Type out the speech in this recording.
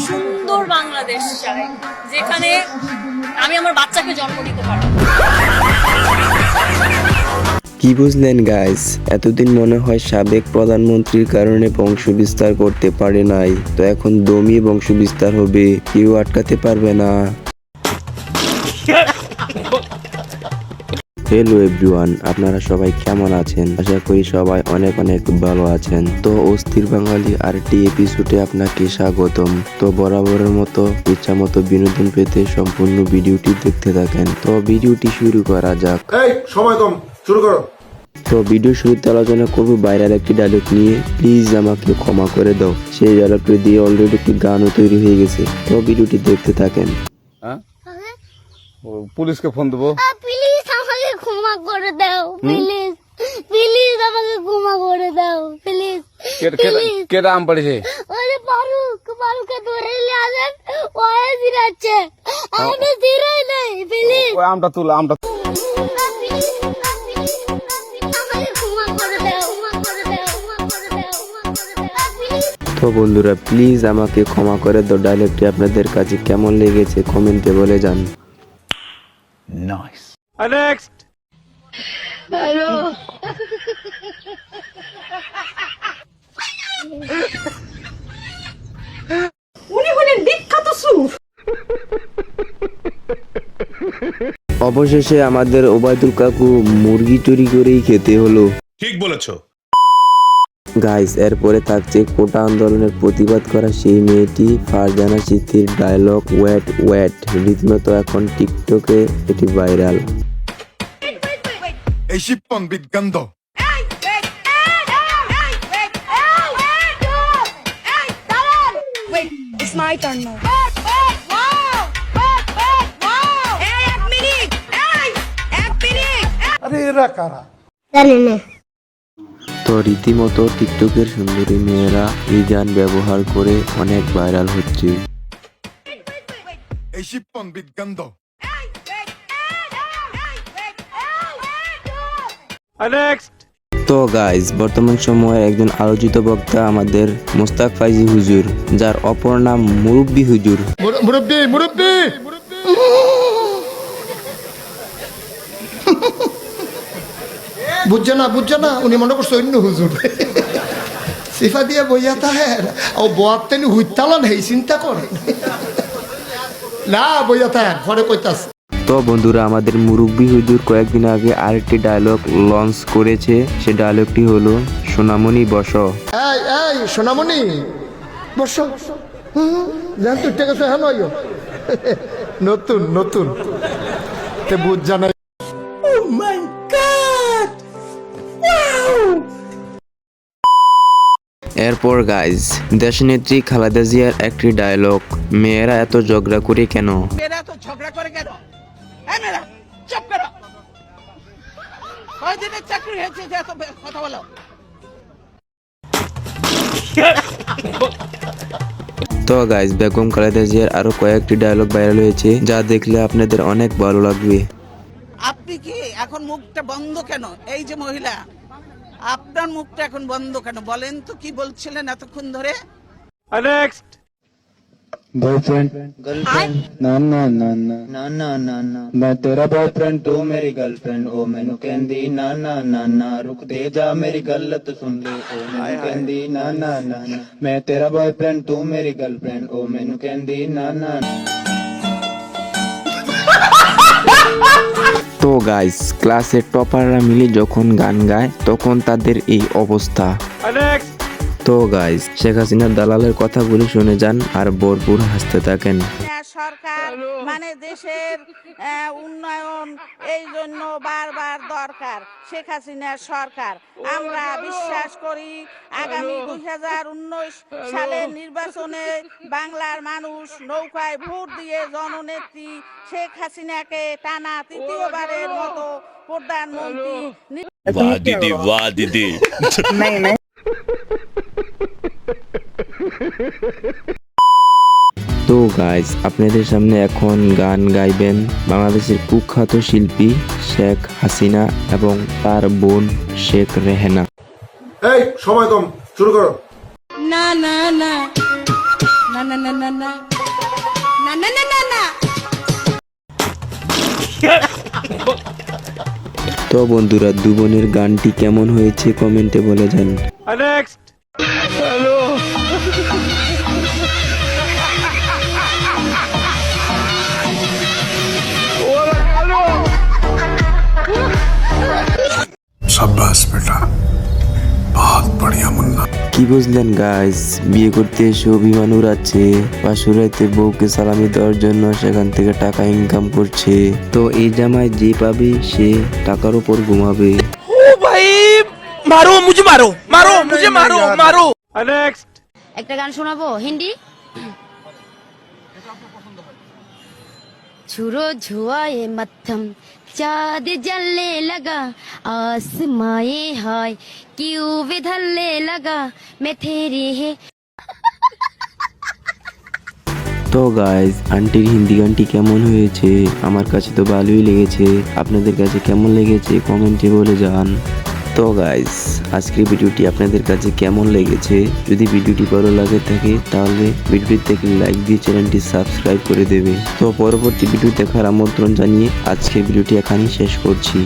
সুন্দর বাংলাদেশ চাই, যেখানে আমি আমার বাচ্চাকে জন্ম দিতে পারবো। কি বুঝলেন গাইস? এতদিন মনে হয় সাবেক প্রধানমন্ত্রীর কারণে বংশ বিস্তার করতে পারে নাই, তো এখন দমই বংশ বিস্তার হবে, কেউ আটকাতে পারবে না। হ্যালো এভরিওয়ান, আপনারা সবাই কেমন আছেন? আশা করি সবাই অনেক অনেক ভালো আছেন। তো অস্থির বাঙালি আরেকটি এপিসোডে আপনাকে স্বাগতম। তো বরাবরের মতো ইচ্ছা মতো বিনোদন পেতে সম্পূর্ণ ভিডিওটি দেখতে থাকেন। তো ভিডিওটি শুরু করা যাক। এই সময় কম, শুরু করো। তো ভিডিও শুরুতে আলোচনা করবো ভাইরাল একটি ডায়লগ নিয়ে, প্লিজ আমাকে ক্ষমা করে দাও। সেই ডায়লগটি দিয়ে অলরেডি একটি গানও তৈরি হয়ে গেছে। তো ভিডিওটি দেখতে থাকেন। পুলিশকে ফোন দেবো। প্লিজ আমাকে ক্ষমা করে দাও, প্লিজ প্লিজ আমাকে ক্ষমা করে দাও, প্লিজ। কেটা আম পড়েছে? ওরে ফারুককে ধরে নিয়ে আসেন, ওয়ে দিরাচ্ছে, আমি দিরাই নাই, প্লিজ ওই আমটা তুল, আমটা আমাকে ক্ষমা করে দাও, ক্ষমা করে দাও, ক্ষমা করে দাও, ক্ষমা করে দাও, প্লিজ। তো বন্ধুরা প্লিজ আমাকে ক্ষমা করে দাও ডায়লগটি আপনাদের কাছে কেমন লেগেছে কমেন্টে বলে যান। নাইস। নেক্সট। উনি হলেন বিখ্যাত সুর। অবশেষে আমাদের ওবায়দুল কাকু মুরগি চুরি করেই খেতে হলো। ঠিক বলেছো। গাইস, এরপরে থাকছে কোটা আন্দোলনের প্রতিবাদ করা সেই মেয়েটি ফারজানা সিথির ডায়লগ ওয়েট ওয়েট, রীতিমতো এখন টিকটকে এটি ভাইরাল। এই শিপন বিদ গন্ধ It's my turn now. আরে এরা কারা? জানি না। তো রীতিমতো টিকটকের সুন্দরী মেয়েরা এই গান ব্যবহার করে অনেক ভাইরাল হচ্ছে। এই শিপন বিদ গন্ধ নেক্সট। তো গাইজ, বর্তমান সময়ে একজন আলোচিত বক্তা আমাদের মোস্তাক ফাইজি হুজুর, যার অপর নাম মুরব্বী হুজুর। মুরব্বি মুরব্বি বুঝছে না উনি মনে করছে অন্য হুজুর সিফা দিয়ে বইয়া তাহের ও বোয়াতেনি হুইতালন হেই চিন্তা করে না বইয়া তাহের পরে কইতাস। তো বন্ধুরা আমাদের মুরব্বী হুজুর কয়েকদিন আগে আরেকটি ডায়লগ লঞ্চ করেছে। সে ডায়লগটি হলো সোনামণি বসো। এই এই সোনামণি বসো, জান তুই টেকে হ্যাঁ নয় নতুন নতুন তে বুঝ জানাই। এরপর গাইজ, দেশনেত্রী খালেদা জিয়ার একটি ডায়লগ, মেয়েরা এত ঝগড়া করে কেন? মেয়েরা তো ঝগড়া করে কেন? এই মেয়েরা চুপ করো। কয়দিনের চাকরি হয়েছে যে এত কথা বলো? তো গাইজ, বেগম খালেদা জিয়ার আরো কয়েকটি ডায়লগ ভাইরাল হয়েছে, যা দেখলে আপনাদের অনেক ভালো লাগবে। আপনি কি এখন মুখটা বন্ধ কেন? এই যে মহিলা, আপনার মুখটা এখন বন্ধ কেন বলেন তো? কি বলছিলেন এতক্ষণ ধরে? নেক্সট। बॉयफ्रेंड गर्लफ्रेंड ना ना ना ना ना ना ना ना मैं तेरा बॉयफ्रेंड तू मेरी गर्लफ्रेंड ओ मैनू कहंदी ना ना ना ना रुक दे जा मेरी गलत सुन ले ओ मैनू कहंदी ना ना ना ना मैं तेरा बॉयफ्रेंड तू मेरी गर्लफ्रेंड ओ मैनू कहंदी ना ना। তো গাইস, ক্লাসের টপাররা মিলে যখন গান গায় তখন তাদের এই অবস্থা। নেক্সট। তো গাইস, শেখ হাসিনার দালালের কথাগুলি শুনে যান আর ভরপুর হাসতে থাকেন। সরকার মানে দেশের উন্নয়ন, এই জন্য বারবার দরকার শেখ হাসিনার সরকার। আমরা বিশ্বাস করি আগামী 2019 সালের নির্বাচনে বাংলার মানুষ নৌকায় ভোট দিয়ে জননেত্রী শেখ হাসিনাকে টানা তৃতীয়বারের মতো প্রধানমন্ত্রী। वाह दीदी, वाह दीदी। তো গাইস, আপনাদের সামনে এখন গান গাইবেন বাংলাদেশের কুখ্যাত শিল্পী শেখ হাসিনা এবং তার বোন শেখ রেহেনা। এই সময় কম, শুরু করো। না না না না না না না না না না না না না। তো বন্ধুরা, দু বোনের গানটি কেমন হয়েছে কমেন্টে বলে যান। Next. কি বুঝলেন গাইস, বিয়ে করতে এসে অভিমান উড়াচ্ছে, পাশুরাইতে বউকে সালামি দেওয়ার জন্য সেখান থেকে টাকা ইনকাম করছে। তো এই জামাই যে পাবে সে টাকার উপর ঘুমাবে। Next. একটা গান শোনাবো হিন্দি। छुरो छुआए मत्थम चाँद जलने लगा आसमाए हाय क्यों विधलने लगा मैं तेरी है। তো গাইজ, আন্টির হিন্দি গানটি কেমন হয়েছে? আমার কাছে তো ভালোই লেগেছে। আপনাদের কাছে কেমন লেগেছে কমেন্টে বলে যান। তো গাইজ, আজকের ভিডিওটি আপনাদের কাছে কেমন লেগেছে? যদি ভিডিওটি ভালো লাগে থাকে তাহলে ভিডিওটিতে লাইক দিয়ে চ্যানেলটি সাবস্ক্রাইব করে দেবে। তো পরবর্তী ভিডিও দেখার আমন্ত্রণ জানিয়ে আজকের ভিডিওটি এখানেই শেষ করছি।